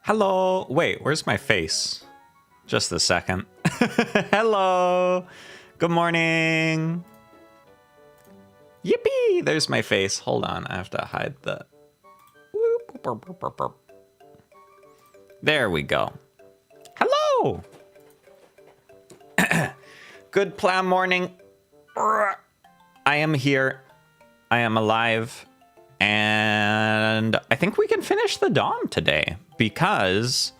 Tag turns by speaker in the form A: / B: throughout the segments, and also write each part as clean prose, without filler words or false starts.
A: Hello. Wait, where's my face? Just a second. Hello. Good morning. Yippee! There's my face. Hold on, I have to hide the... There we go. Hello! Good PlaMorning. I am here. I am alive. And I think we can finish the Dom today because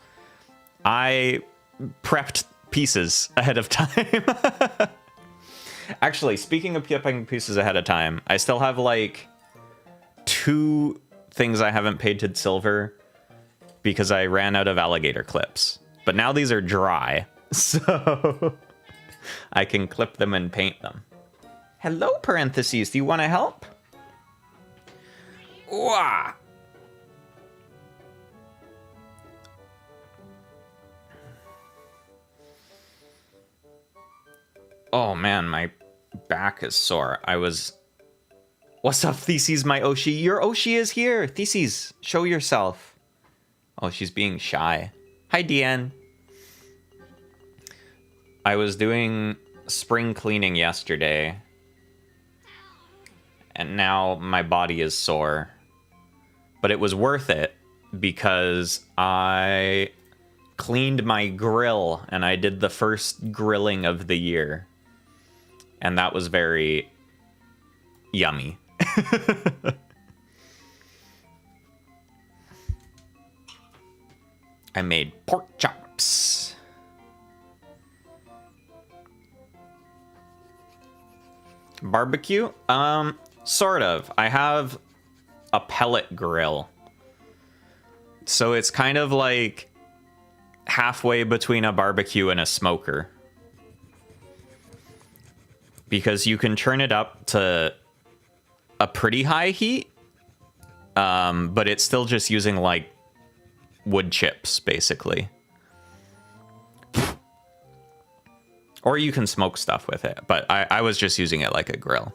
A: I prepped pieces ahead of time. Actually, speaking of prepping pieces ahead of time, I still have like 2 things I haven't painted silver because I ran out of alligator clips. But now these are dry, so I can clip them and paint them. Hello, parentheses. Do you want to help? Wah! Oh man, my back is sore. What's up, Theses, my Oshi? Your Oshi is here! Theses, show yourself. Oh, she's being shy. Hi, Deanne. I was doing spring cleaning yesterday, and now my body is sore. But it was worth it because I cleaned my grill, and I did the first grilling of the year. And that was very yummy. I made pork chops. Barbecue? Sort of. I have a pellet grill. So it's kind of like halfway between a barbecue and a smoker. Because you can turn it up to a pretty high heat, but it's still just using like wood chips, basically. Or you can smoke stuff with it, but I was just using it like a grill.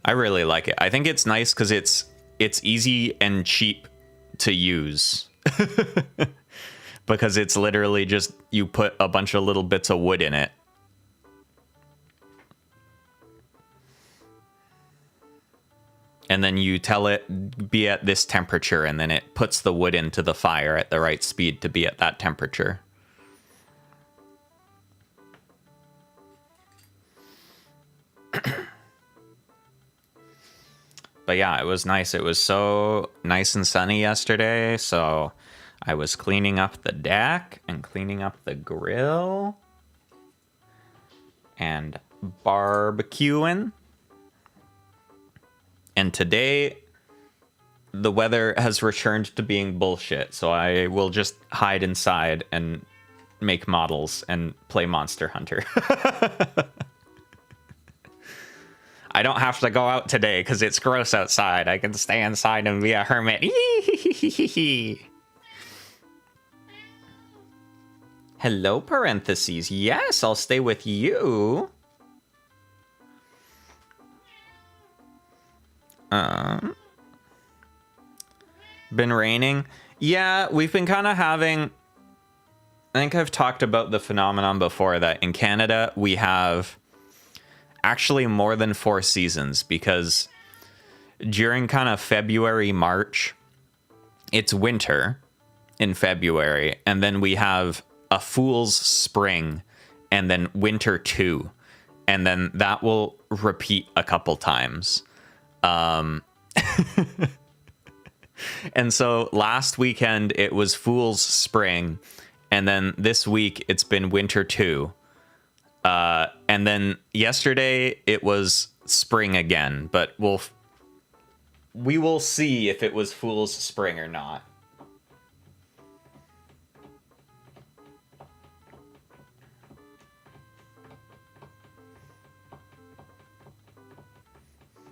A: I really like it. I think it's nice because it's easy and cheap to use. Because it's literally just, you put a bunch of little bits of wood in it. And then you tell it, be at this temperature, and then it puts the wood into the fire at the right speed to be at that temperature. But yeah, it was nice. It was so nice and sunny yesterday, so I was cleaning up the deck and cleaning up the grill and barbecuing. And today, the weather has returned to being bullshit, so I will just hide inside and make models and play Monster Hunter. I don't have to go out today because it's gross outside. I can stay inside and be a hermit. Hello, parentheses. Yes, I'll stay with you. Been raining? Yeah, we've been kind of having... I think I've talked about the phenomenon before that in Canada we have actually more than 4 seasons, because during kind of February, March, it's winter in February, and then we have a fool's spring and then winter 2, and then that will repeat a couple times. And so last weekend it was fool's spring, and then this week it's been winter 2. And then yesterday it was spring again, but we will see if it was fool's spring or not.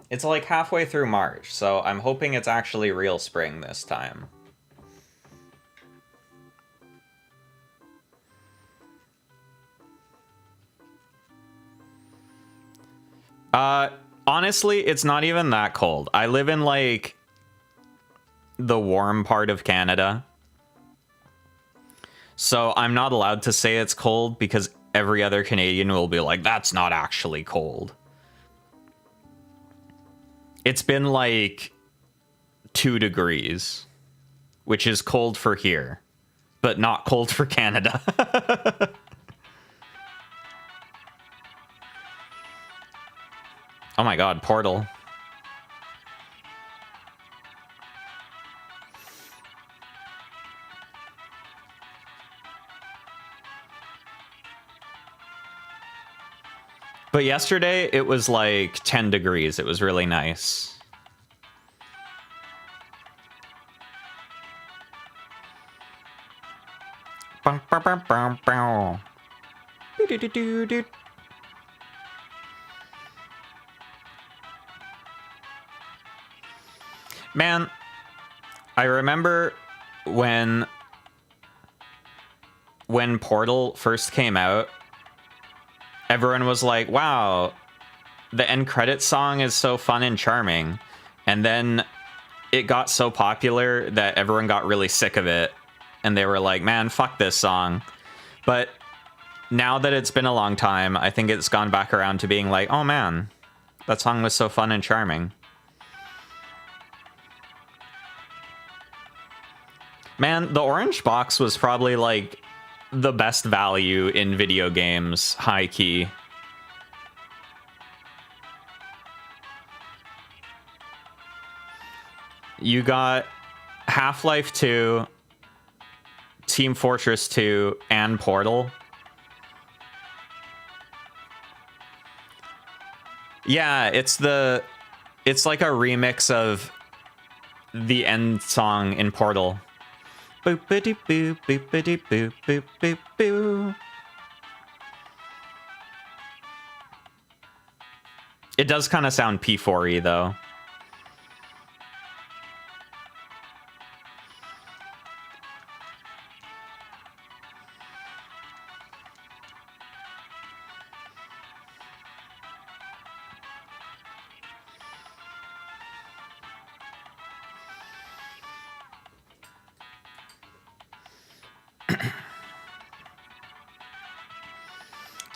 A: It's like halfway through March, so I'm hoping it's actually real spring this time. Honestly, it's not even that cold. I live in like the warm part of Canada. So I'm not allowed to say it's cold because every other Canadian will be like, that's not actually cold. It's been like 2 degrees, which is cold for here, but not cold for Canada. Oh my god, Portal. But yesterday, it was like 10 degrees. It was really nice. Man, I remember when Portal first came out, everyone was like, wow, the end credits song is so fun and charming. And then it got so popular that everyone got really sick of it. And they were like, man, fuck this song. But now that it's been a long time, I think it's gone back around to being like, oh man, that song was so fun and charming. Man, the orange box was probably like the best value in video games, high key. You got Half-Life 2, Team Fortress 2, and Portal. Yeah, it's like a remix of the end song in Portal. Boopity boop, boopity boop, boop, boop, boo. It does kind of sound P4-y, though.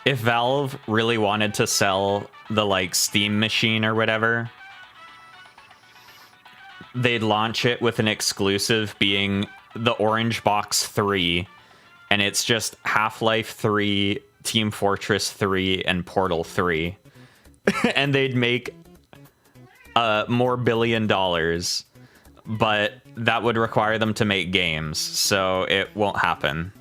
A: If Valve really wanted to sell the, like, Steam machine or whatever, they'd launch it with an exclusive being the Orange Box 3, and it's just Half-Life 3, Team Fortress 3, and Portal 3. And they'd make more $1 billion, but that would require them to make games, so it won't happen.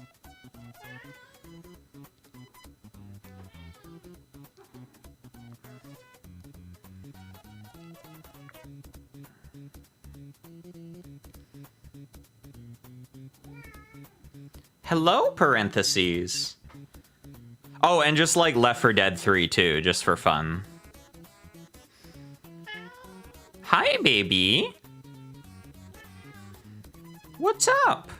A: Hello, parentheses. Oh, and just like Left 4 Dead 3 too, just for fun. Hi, baby. What's up?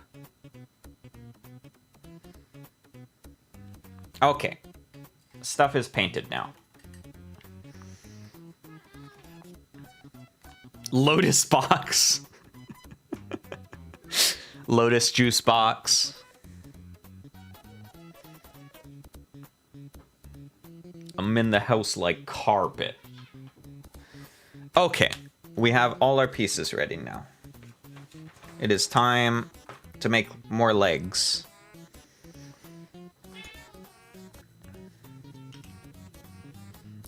A: Okay. Stuff is painted now. Lotus box. Lotus juice box. I'm in the house like carpet. Okay, we have all our pieces ready now. It is time to make more legs.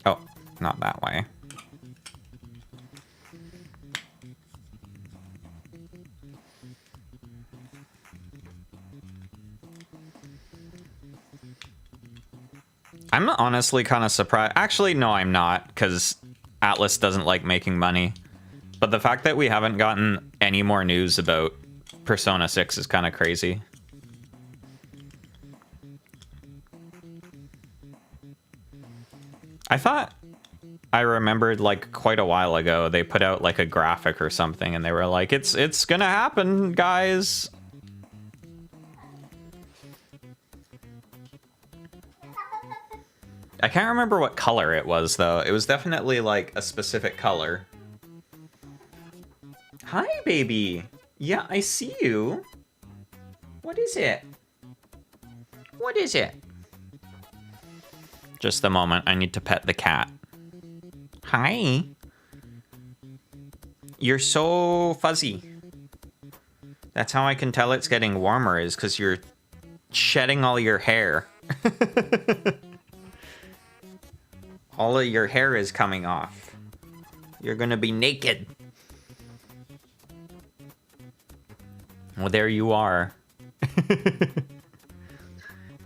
A: Oh, not that way. I'm honestly kind of surprised. Actually, no, I'm not, because Atlas doesn't like making money. But the fact that we haven't gotten any more news about Persona 6 is kind of crazy. I thought I remembered like quite a while ago they put out like a graphic or something and they were like, it's gonna happen, guys. I can't remember what color it was, though. It was definitely, like, a specific color. Hi, baby. Yeah, I see you. What is it? What is it? Just a moment. I need to pet the cat. Hi. You're so fuzzy. That's how I can tell it's getting warmer, is because you're shedding all your hair. All of your hair is coming off. You're gonna be naked. Well, there you are.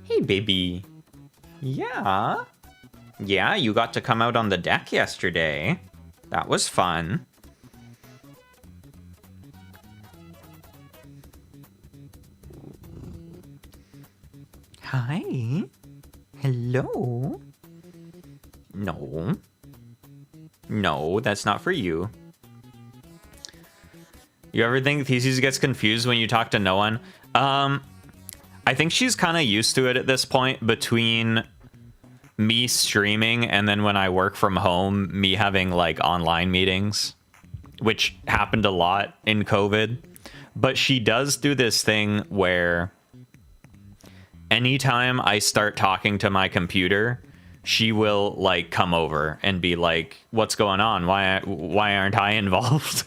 A: Hey, baby. Yeah. Yeah, you got to come out on the deck yesterday. That was fun. Hi. Hello. No. No, that's not for you. You ever think Theses gets confused when you talk to no one? I think she's kind of used to it at this point, between me streaming and then when I work from home, me having like online meetings, which happened a lot in COVID. But she does do this thing where anytime I start talking to my computer, she will like come over and be like, "What's going on? Why aren't I involved?"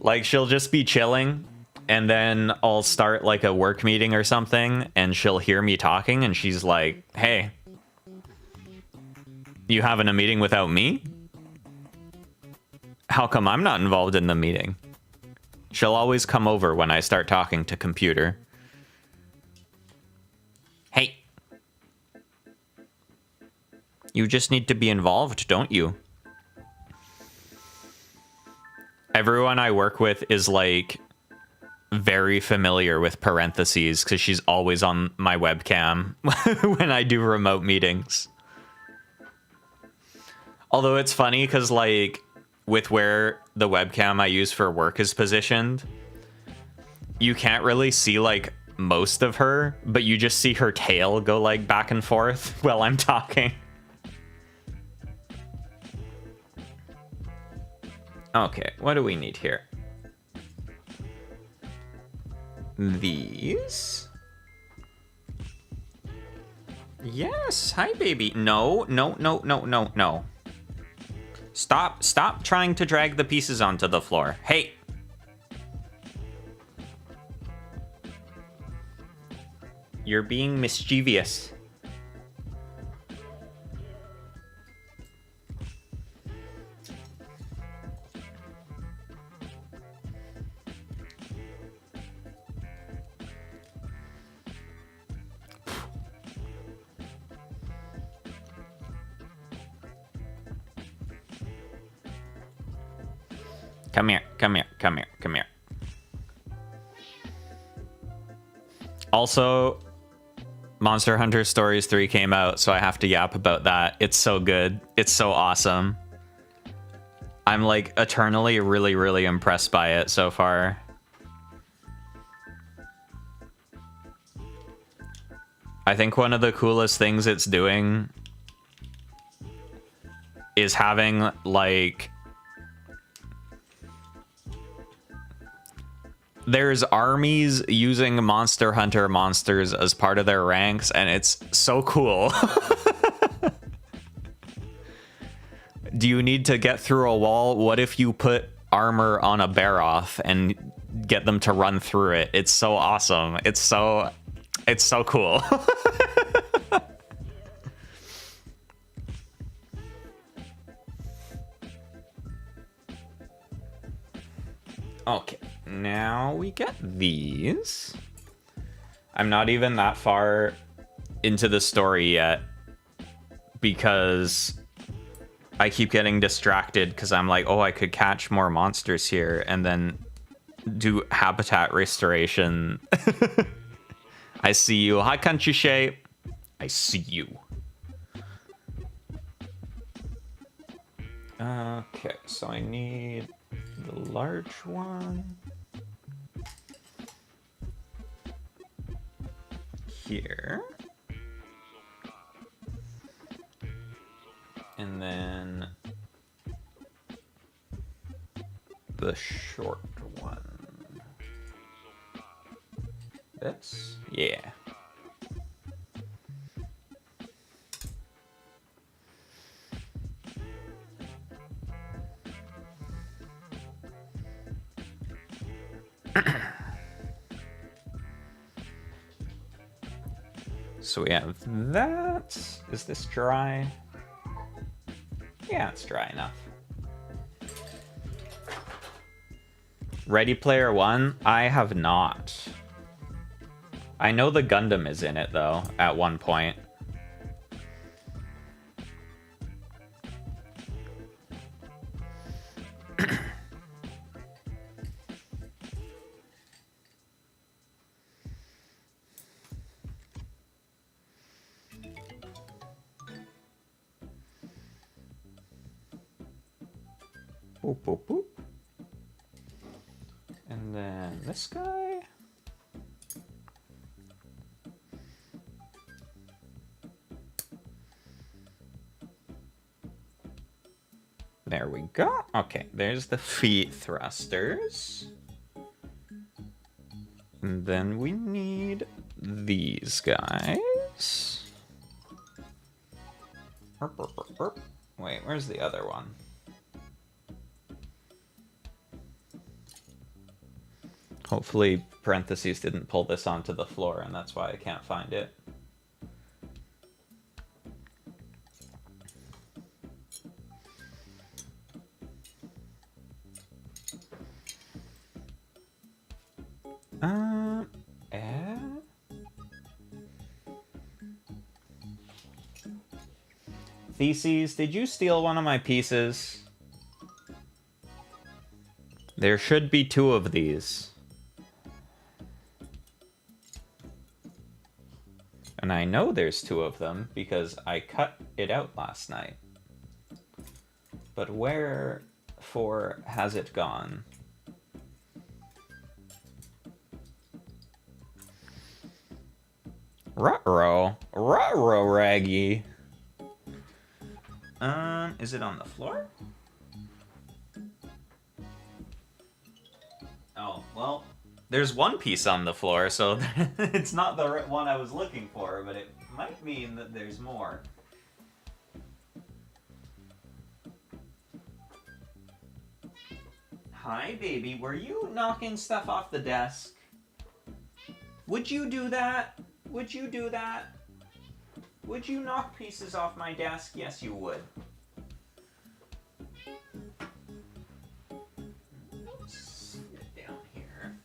A: Like, she'll just be chilling, and then I'll start like a work meeting or something, and she'll hear me talking, and she's like, "Hey, you having a meeting without me? How come I'm not involved in the meeting?" She'll always come over when I start talking to computer. Hey. You just need to be involved, don't you? Everyone I work with is like very familiar with parentheses because she's always on my webcam when I do remote meetings. Although it's funny because like with where the webcam I use for work is positioned, you can't really see like most of her, but you just see her tail go like back and forth while I'm talking. Okay, what do we need here? These? Yes, hi baby. No, no, no, no, no, no. Stop trying to drag the pieces onto the floor. Hey. You're being mischievous. Come here, come here, come here, come here. Also, Monster Hunter Stories 3 came out, so I have to yap about that. It's so good. It's so awesome. I'm like eternally really, really impressed by it so far. I think one of the coolest things it's doing is having like... There's armies using Monster Hunter monsters as part of their ranks, and it's so cool. Do you need to get through a wall? What if you put armor on a Baroth and get them to run through it? It's so awesome. It's so cool. Okay, now we get these. I'm not even that far into the story yet because I keep getting distracted because I'm like, oh, I could catch more monsters here and then do habitat restoration. I see you. Hi, Country Shape. I see you. Okay, so I need the large one. Here. And then the short one. This? Yeah. So we have that. Is this dry? Yeah, it's dry enough. Ready Player One? I have not. I know the Gundam is in it, though, at one point. Boop, boop, boop. And then this guy. There we go. Okay, there's the feet thrusters. And then we need these guys. Wait, where's the other one? Hopefully parentheses didn't pull this onto the floor and that's why I can't find it. Theses, did you steal one of my pieces? There should be 2 of these. And I know there's 2 of them because I cut it out last night. But where for has it gone? Ruh-roh. Ruh-roh, Raggy. Is it on the floor? Oh, well, there's one piece on the floor, so it's not the one I was looking for, but it might mean that there's more. Hi, baby. Were you knocking stuff off the desk? Would you do that? Would you do that? Would you knock pieces off my desk? Yes, you would. Let's get down here.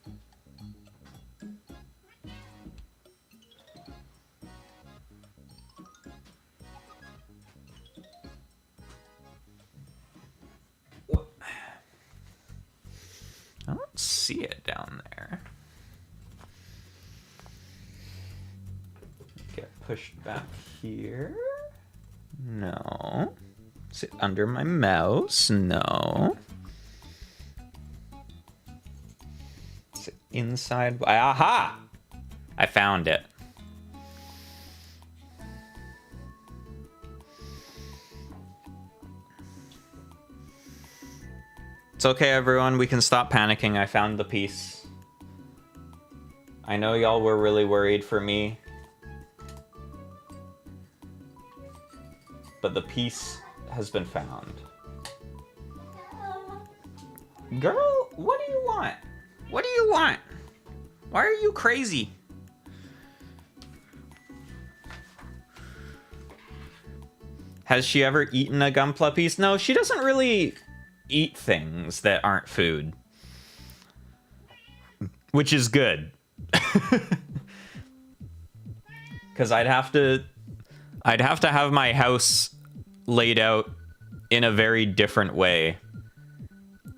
A: What? I don't see it down there. Get pushed back here. No. Is it under my mouse? No. Is it inside? Aha! I found it. It's okay, everyone. We can stop panicking. I found the piece. I know y'all were really worried for me. But the piece has been found. Girl, what do you want? What do you want? Why are you crazy? Has she ever eaten a Gunpla piece? No, she doesn't really eat things that aren't food. Which is good. Because I'd have to have my house laid out in a very different way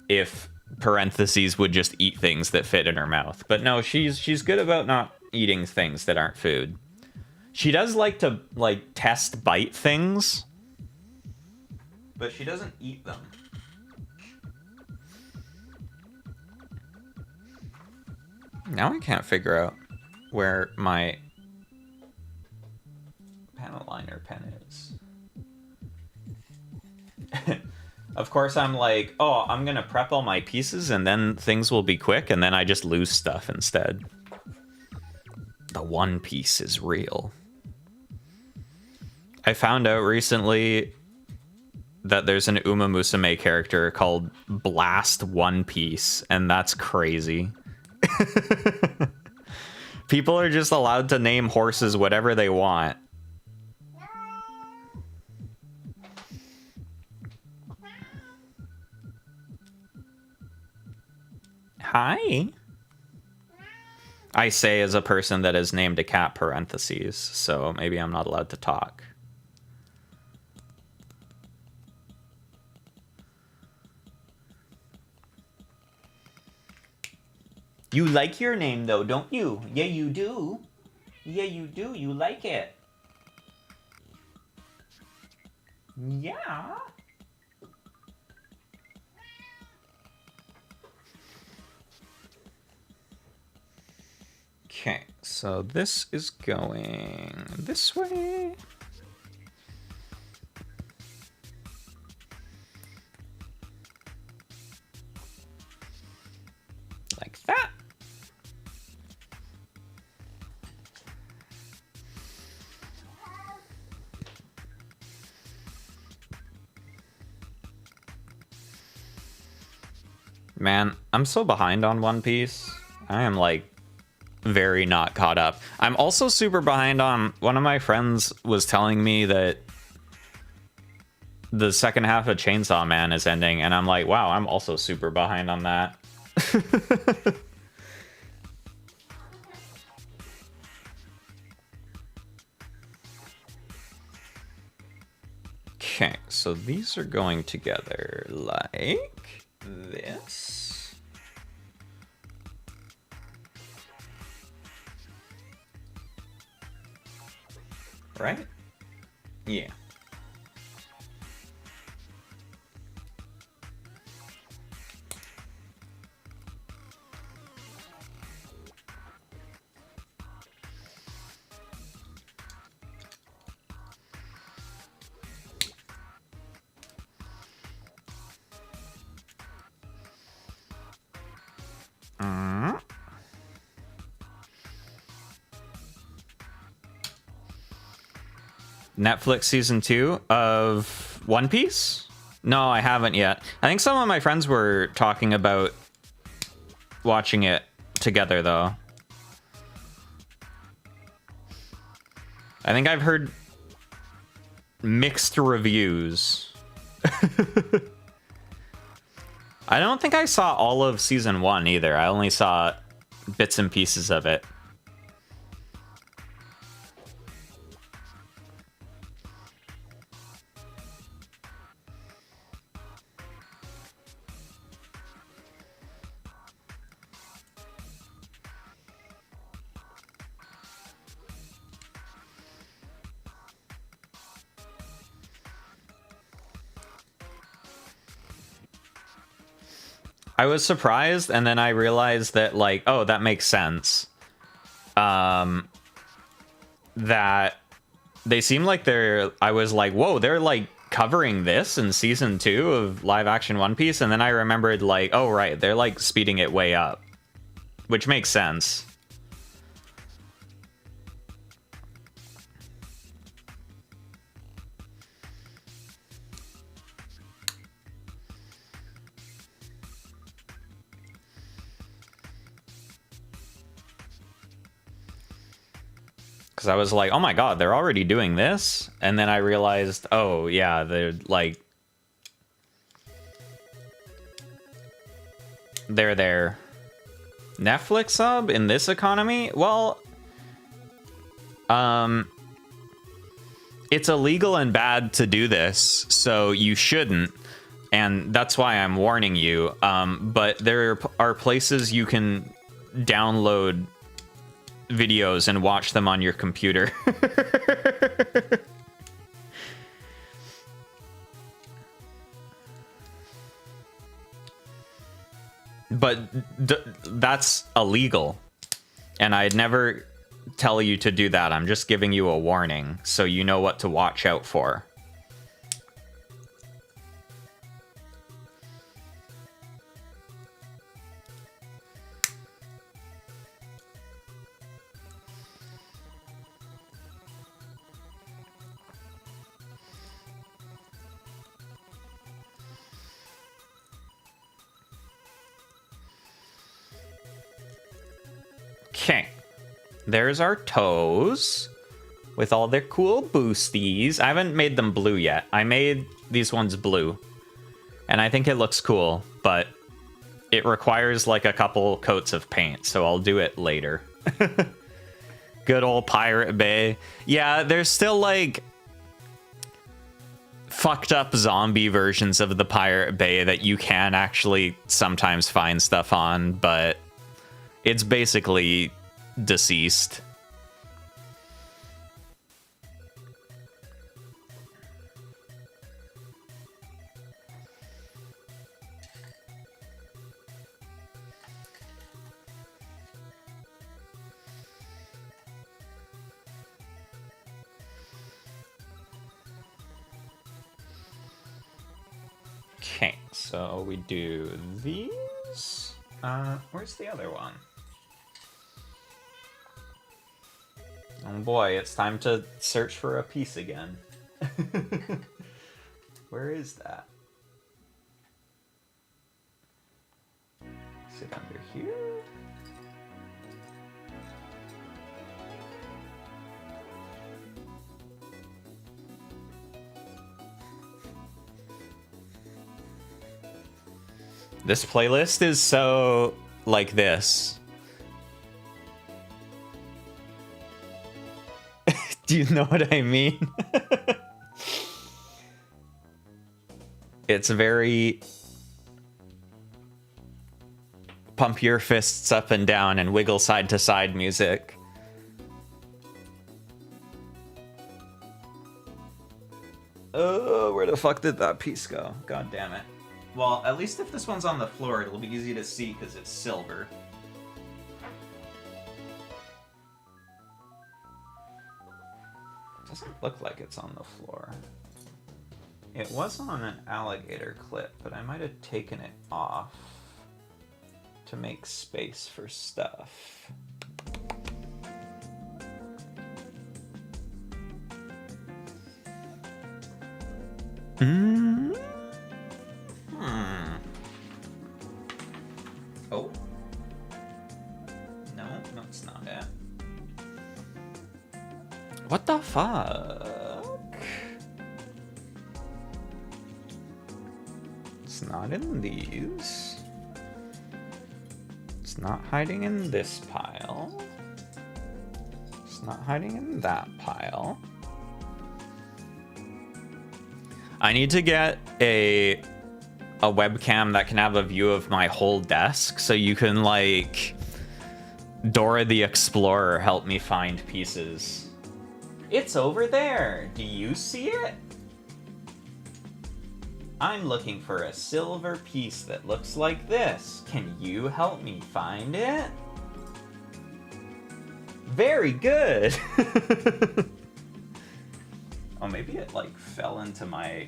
A: if parentheses would just eat things that fit in her mouth. But no, she's good about not eating things that aren't food. She does like to test bite things, but she doesn't eat them. Now I can't figure out where my panel liner pen is. Of course, I'm like, oh, I'm gonna prep all my pieces and then things will be quick, and then I just lose stuff instead. The One Piece is real. I found out recently that there's an Uma Musume character called Blast One Piece, and that's crazy. People are just allowed to name horses whatever they want. Hi. I say as a person that has named a cat parentheses, so maybe I'm not allowed to talk. You like your name though, don't you? Yeah, you do. Yeah, you do. You like it. Yeah. Okay, so this is going this way. Like that. Man, I'm so behind on One Piece. I am like very not caught up. I'm also super behind on, one of my friends was telling me that the second half of Chainsaw Man is ending, and I'm like, wow, I'm also super behind on that. Okay, so these are going together like this. Right? Yeah. Netflix season 2 of One Piece? No, I haven't yet. I think some of my friends were talking about watching it together, though. I think I've heard mixed reviews. I don't think I saw all of season 1 either. I only saw bits and pieces of it. I was surprised, and then I realized that, like, oh, that makes sense. That they seem like they're... I was like, whoa, they're, like, covering this in season 2 of live-action One Piece, and then I remembered, like, oh, right, they're, like, speeding it way up. Which makes sense. Because I was like, oh my god, they're already doing this? And then I realized, oh yeah, they're like... They're there. Netflix sub in this economy? Well... It's illegal and bad to do this, so you shouldn't. And that's why I'm warning you. But there are places you can download videos and watch them on your computer. But that's illegal, and I'd never tell you to do that. I'm just giving you a warning so you know what to watch out for. There's our toes with all their cool boosties. I haven't made them blue yet. I made these ones blue, and I think it looks cool, but it requires like a couple coats of paint, so I'll do it later. Good old Pirate Bay. Yeah, there's still like fucked up zombie versions of the Pirate Bay that you can actually sometimes find stuff on, but it's basically deceased. Okay, so we do these. Where's the other one? Oh boy, it's time to search for a piece again. Where is that? Is it under here? This playlist is so like this. Do you know what I mean? It's very pump your fists up and down and wiggle side to side music. Oh, where the fuck did that piece go? God damn it. Well, at least if this one's on the floor, it'll be easy to see because it's silver. Doesn't look like it's on the floor. It was on an alligator clip, but I might have taken it off to make space for stuff. Oh. No, that's not it. What the fuck? It's not in these. It's not hiding in this pile. It's not hiding in that pile. I need to get a webcam that can have a view of my whole desk, so you can, like, Dora the Explorer help me find pieces. It's over there. Do you see it? I'm looking for a silver piece that looks like this. Can you help me find it? Very good. Oh, maybe it, like, fell into my...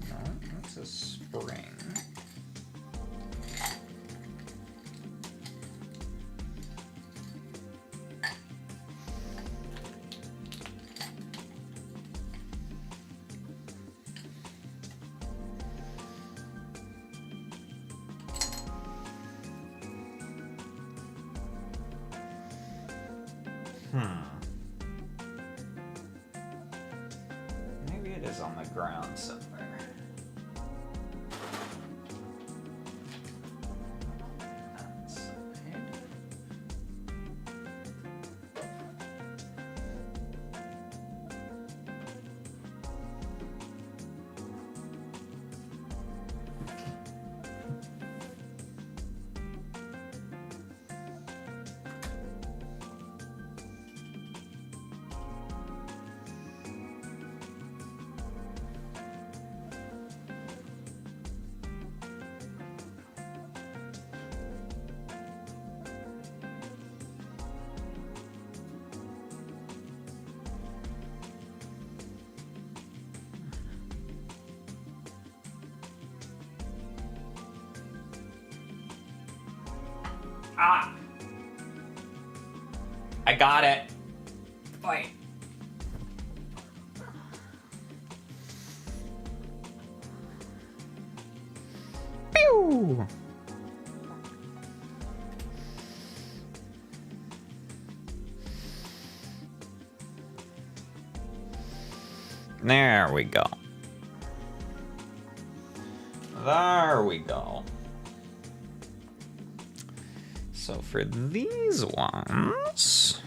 A: No, that's a spring. Maybe it is on the ground somewhere. Outside. Ah! I got it.
B: Wait.
A: Pew! There we go. There we go. So for these ones...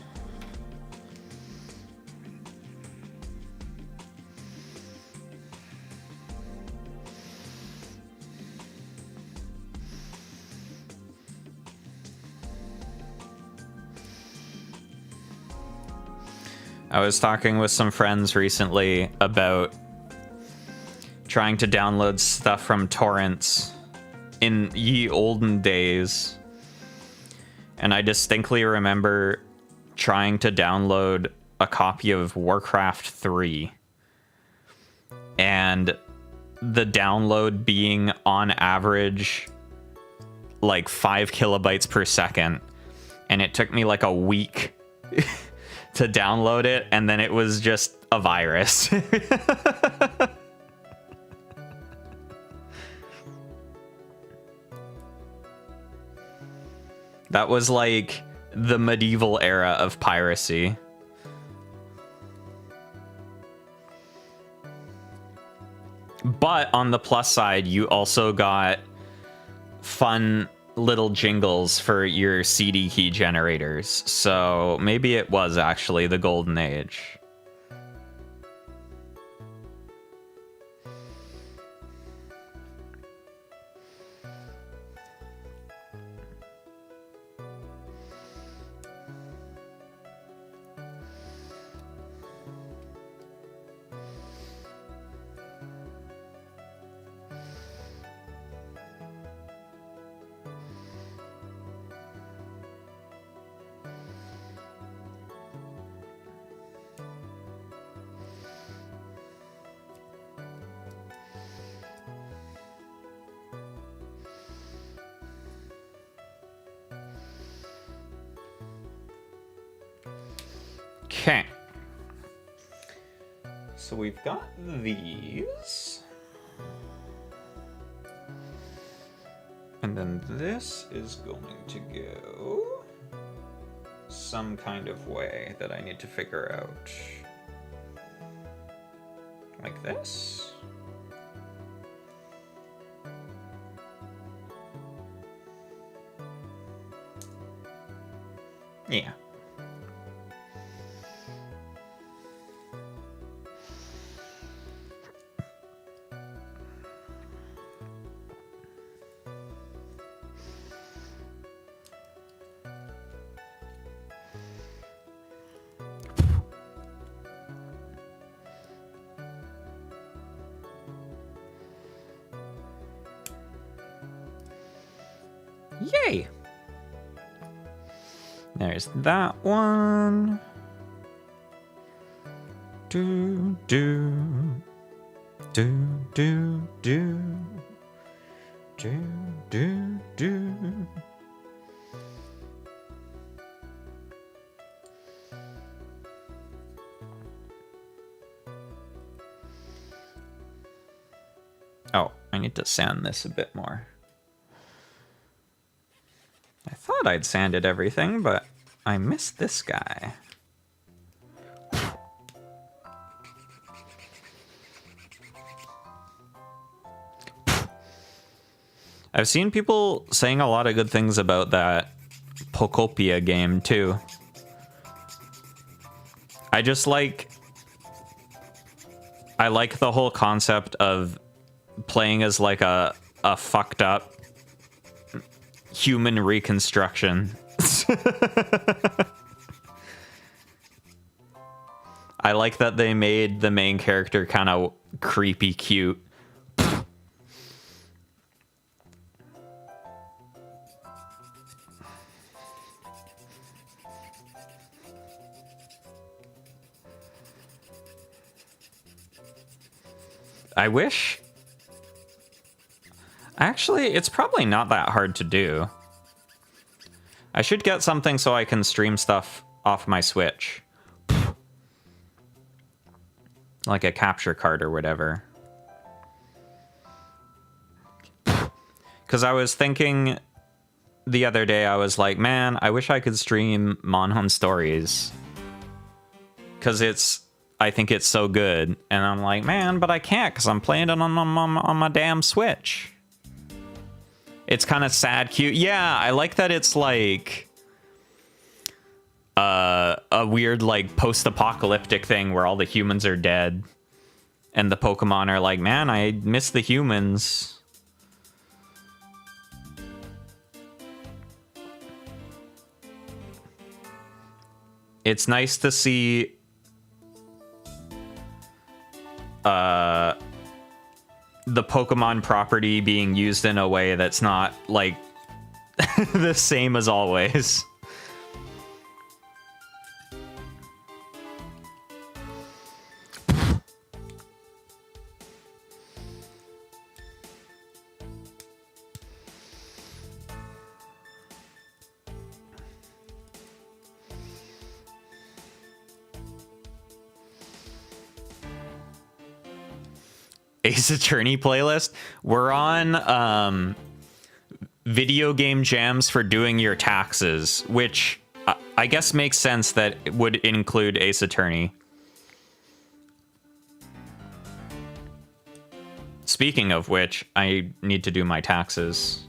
A: I was talking with some friends recently about trying to download stuff from torrents in ye olden days. And I distinctly remember trying to download a copy of Warcraft 3. And the download being on average like 5 kilobytes per second. And it took me like a week to download it, and then it was just a virus. That was like the medieval era of piracy. But on the plus side, you also got fun little jingles for your CD key generators. So maybe it was actually the golden age. Okay. So we've got these. And then this is going to go some kind of way that I need to figure out. Like this. Yeah. Yay! There's that one. Do, do. Do, do, do. Do, do, do. Oh, I need to sand this a bit more. I thought I'd sanded everything, but I missed this guy. I've seen people saying a lot of good things about that Pokopia game, too. I like the whole concept of playing as like a fucked up human reconstruction. I like that they made the main character kind of creepy cute. I wish... Actually, it's probably not that hard to do. I should get something so I can stream stuff off my Switch. Like a capture card or whatever. Because I was thinking the other day, I was like, man, I wish I could stream Monhun Stories. Because I think it's so good. And I'm like, man, but I can't because I'm playing it on my damn Switch. It's kind of sad, cute. Yeah, I like that it's like a weird like post-apocalyptic thing where all the humans are dead. And the Pokemon are like, man, I miss the humans. It's nice to see the Pokemon property being used in a way that's not like the same as always. Ace Attorney playlist. We're on video game jams for doing your taxes, which I guess makes sense that it would include Ace Attorney. Speaking of which, I need to do my taxes.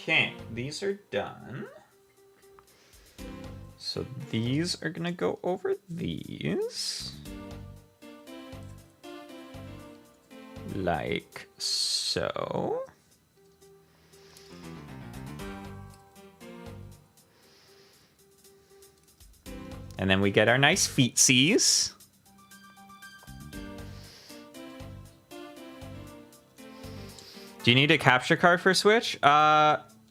A: Okay, these are done. So these are gonna go over these. Like so. And then we get our nice feetsies. Do you need a capture card for Switch?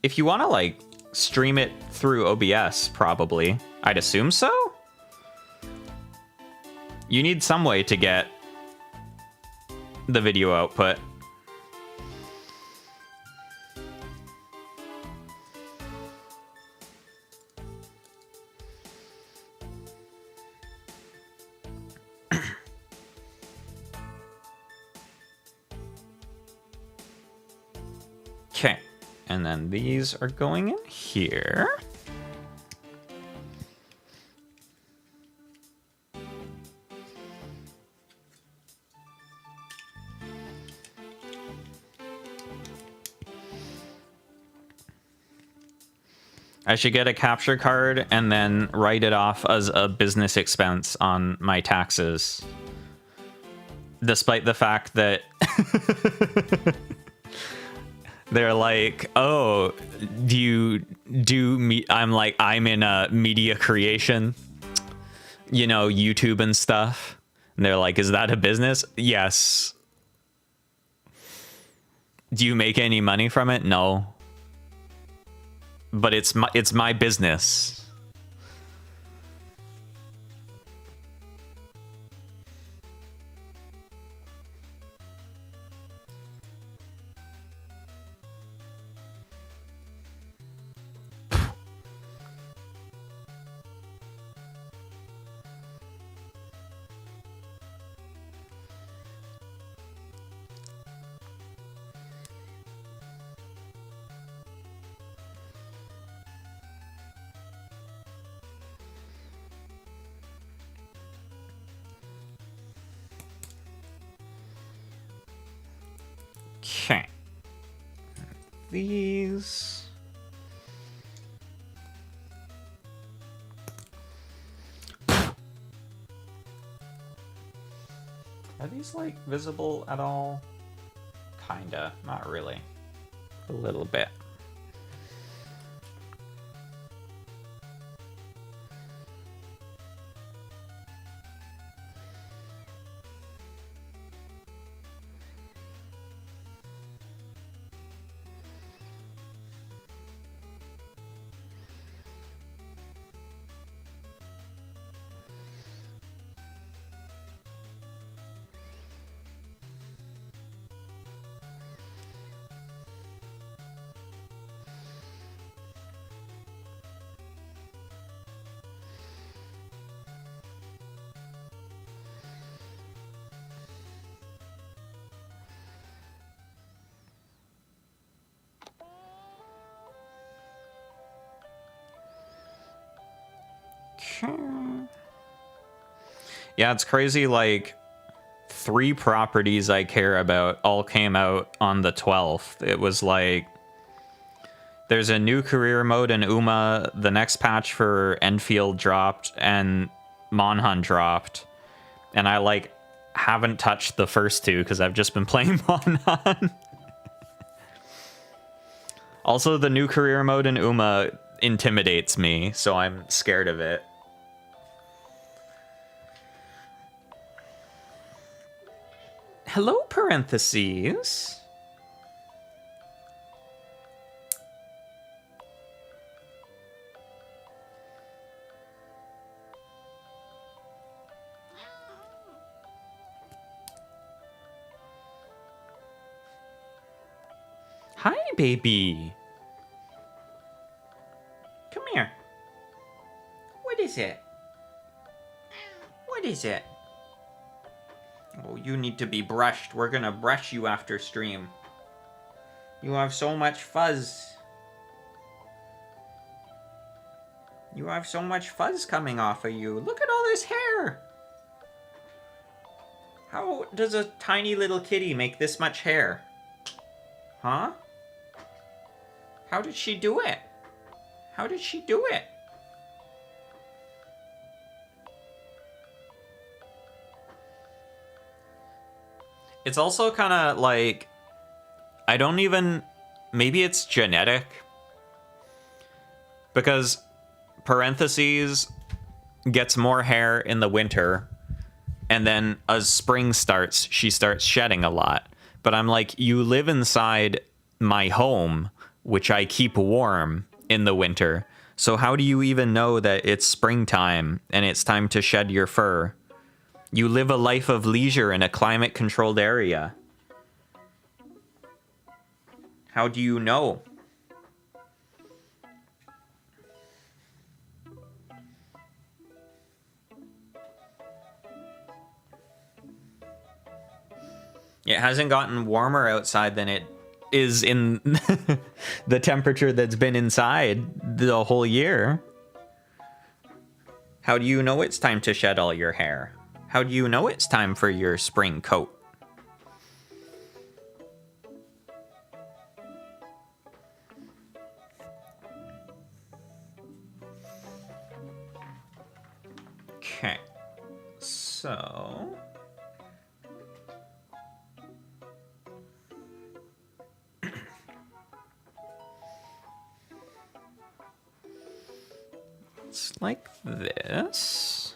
A: If you want to, like, stream it through OBS, probably. I'd assume so? You need some way to get the video output. Okay, and then these are going in here. I should get a capture card and then write it off as a business expense on my taxes. Despite the fact that they're like, oh, do you do me? I'm like, I'm in a media creation, you know, YouTube and stuff. And they're like, is that a business? Yes. Do you make any money from it? No. But it's my business. Okay. These. Are these like visible at all? Kinda, not really. A little bit. Yeah, it's crazy, like 3 properties I care about all came out on the 12th. It was like there's a new career mode in Uma, the next patch for Enfield dropped, and Monhan dropped. And I like haven't touched the first 2 because I've just been playing Monhan. Also, the new career mode in Uma intimidates me, so I'm scared of it. Hello, parentheses. Hi, baby. Come here. What is it? What is it? Oh, you need to be brushed. We're gonna brush you after stream. You have so much fuzz. You have so much fuzz coming off of you. Look at all this hair. How does a tiny little kitty make this much hair? Huh? How did she do it? How did she do it? It's also kind of like, I don't even, maybe it's genetic. Because parentheses gets more hair in the winter, and then as spring starts, she starts shedding a lot. But I'm like, you live inside my home, which I keep warm in the winter. So how do you even know that it's springtime and it's time to shed your fur? You live a life of leisure in a climate-controlled area. How do you know? It hasn't gotten warmer outside than it is in the temperature that's been inside the whole year. How do you know it's time to shed all your hair? How do you know it's time for your spring coat? Okay, so... it's like this.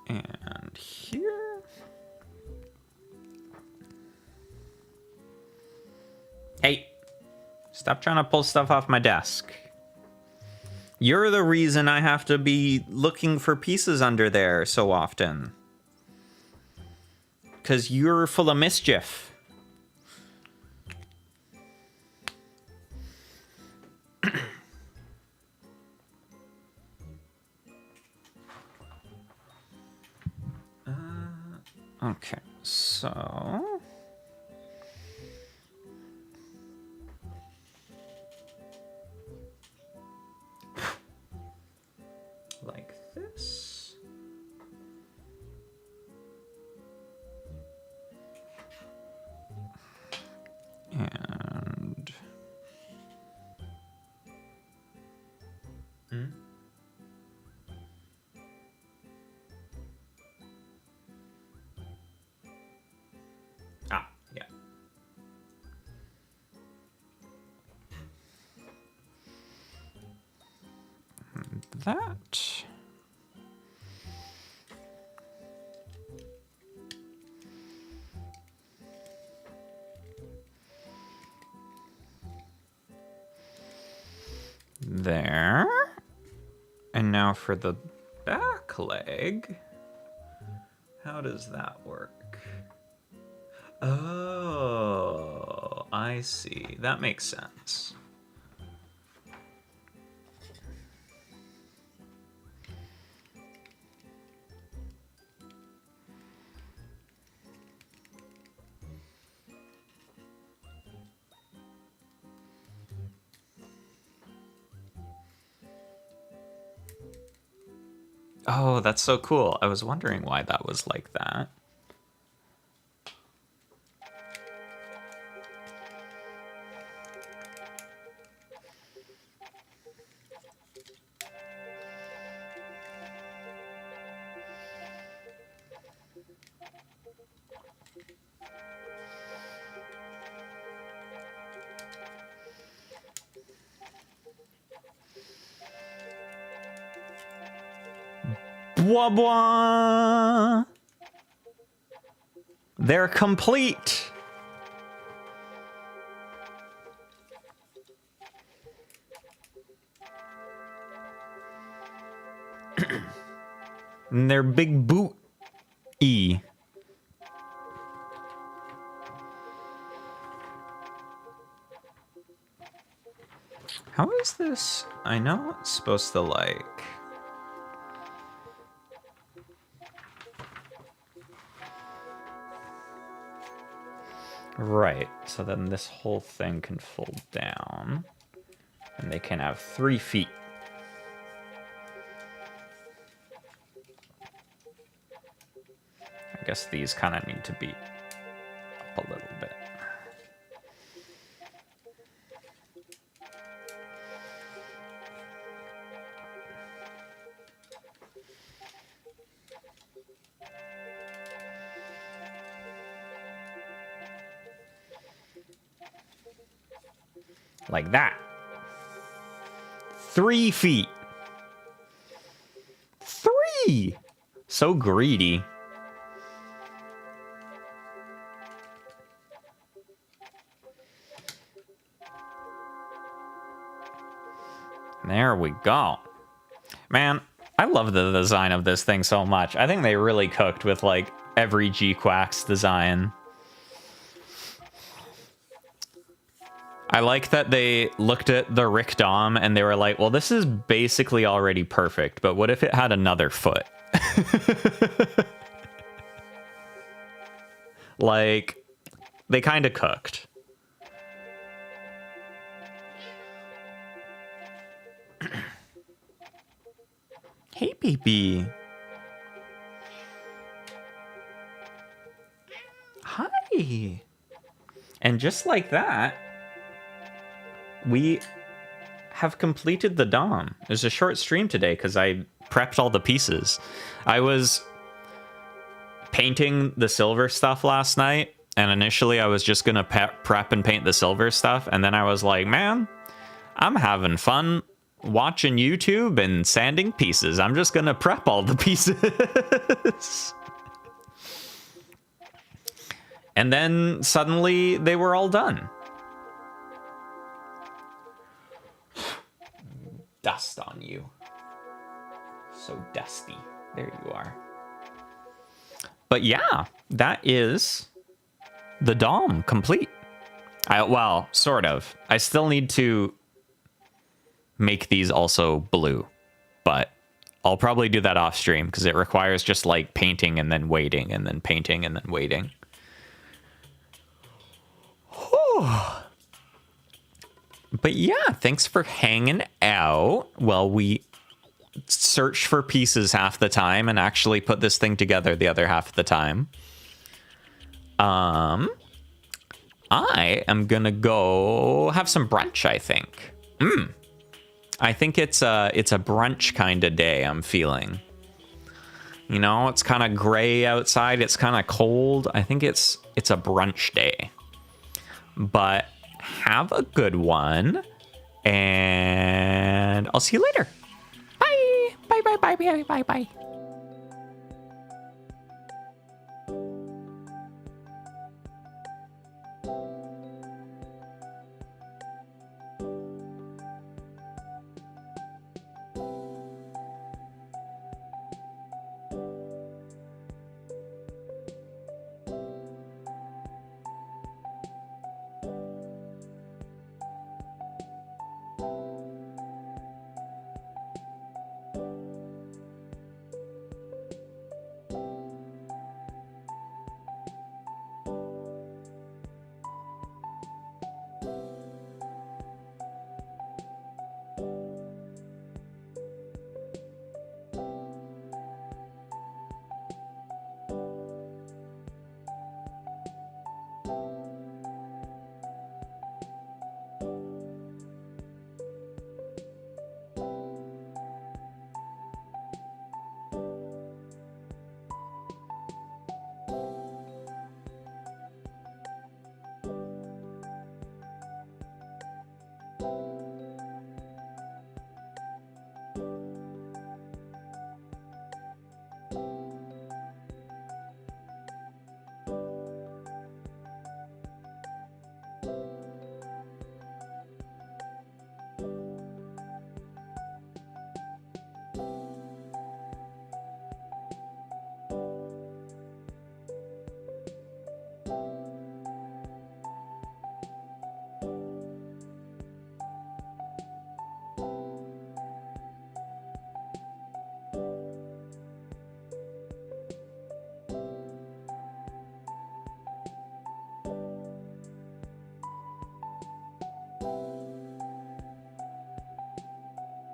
A: And here. Hey, stop trying to pull stuff off my desk. You're the reason I have to be looking for pieces under there so often. 'Cause you're full of mischief. Okay, so... like this. And... ah, yeah. And that... there. And now for the back leg. How does that work? Oh, I see. That makes sense. Oh, that's so cool. I was wondering why that was like that. Blah, blah. They're complete. And they're big boot E. How is this? I know it's supposed to like... Right, so then this whole thing can fold down. And they can have 3 feet. I guess these kind of need to be up a little bit. Like that. 3 feet. 3! So greedy. There we go. Man, I love the design of this thing so much. I think they really cooked with, like, every Gquacks design. I like that they looked at the Rick Dom and they were like, well, this is basically already perfect, but what if it had another foot? Like, they kind of cooked. Hey, baby. Hi. And just like that, we have completed the Dom. It was a short stream today because I prepped all the pieces. I was painting the silver stuff last night, and initially I was just going to prep and paint the silver stuff, and then I was like, man, I'm having fun watching YouTube and sanding pieces. I'm just going to prep all the pieces. And then suddenly they were all done. Dust on you. So dusty. There you are. But yeah, that is the Dom complete. Well, sort of. I still need to make these also blue, but I'll probably do that off stream because it requires just like painting and then waiting and then painting and then waiting. But yeah, thanks for hanging out while we search for pieces half the time and actually put this thing together the other half of the time. I am gonna go have some brunch, I think. I think it's a brunch kind of day I'm feeling. You know, it's kind of gray outside, it's kind of cold. I think it's a brunch day. But have a good one, and I'll see you later. Bye. Bye, bye, bye, bye, bye, bye.